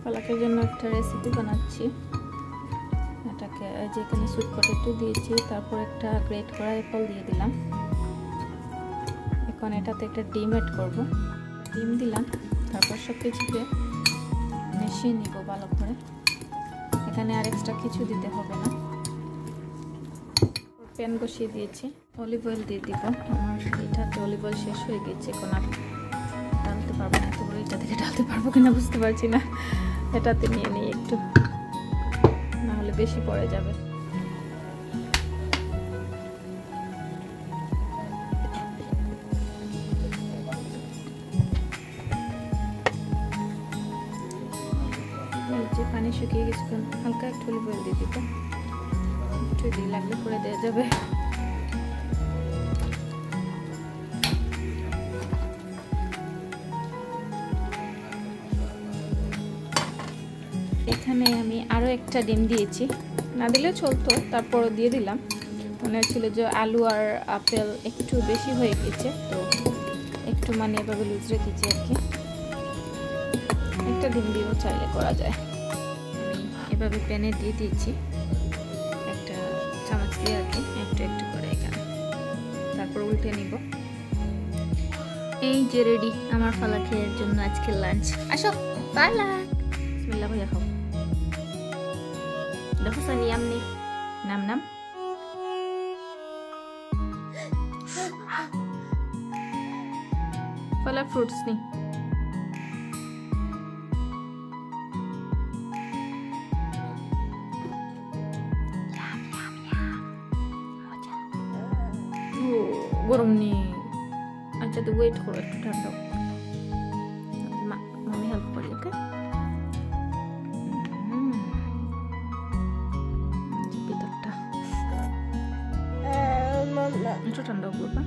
পালাকের জন্য একটা রেসিপি বানাচ্ছি। এটাকে যেখানে সুইট পটেটো দিয়েছি, তারপর একটা গ্রেট করা অ্যাপল দিয়ে দিলাম। এখন এটাতে একটা ডিম অ্যাড করব। ডিম দিলাম, তারপর সব কিছুকে মিশিয়ে নিব ভালো করে। এখানে আর এক্সট্রা কিছু দিতে হবে না। প্যান বসিয়ে দিয়েছি, অলিভ অয়েল দিয়ে দিব। আমার এটাতে অলিভ অয়েল শেষ হয়ে গেছে, এখন আর ডালতে পারবো না। তো এটা থেকে ডালতে পারবো কিনা বুঝতে পারছি না। এটাতে নিয়ে নিই একটু, না হলে বেশি পড়ে যাবে। যে পানি শুকিয়ে গেছে, হালকা একটু অলিভ অয়েল দিয়ে দিব। একটু দিয়ে লাগলে করে দেওয়া যাবে। এখানে আমি আরও একটা ডিম দিয়েছি, না দিলেও চলতো, তারপরও দিয়ে দিলাম। মনে হচ্ছিল যে আলু আর আপেল একটু বেশি হয়ে গেছে, তো একটু মানে এভাবে লুজ রেখেছি আর কি। একটা ডিম দিয়েও চাইলে করা যায়। আমি এভাবে প্যানে দিয়ে দিয়েছি একটা চামচ দিয়ে আর কি, একটু একটু করে এখানে। তারপর উল্টে নিব। এই যে রেডি আমার ফালাকের জন্য আজকে লাঞ্চ। আসো ফালাক, বিসমিল্লাহ ভাইয়া খাও। দেখো সানিয়াম নি নাম নাম। ফালাক ফ্রুটস নি। গরম নি। আচ্ছা তো ওয়েট করো, একটু ঠান্ডা। মামি হেল্প করি, ওকে? ভিতরটা একটু ঠান্ডা করবা।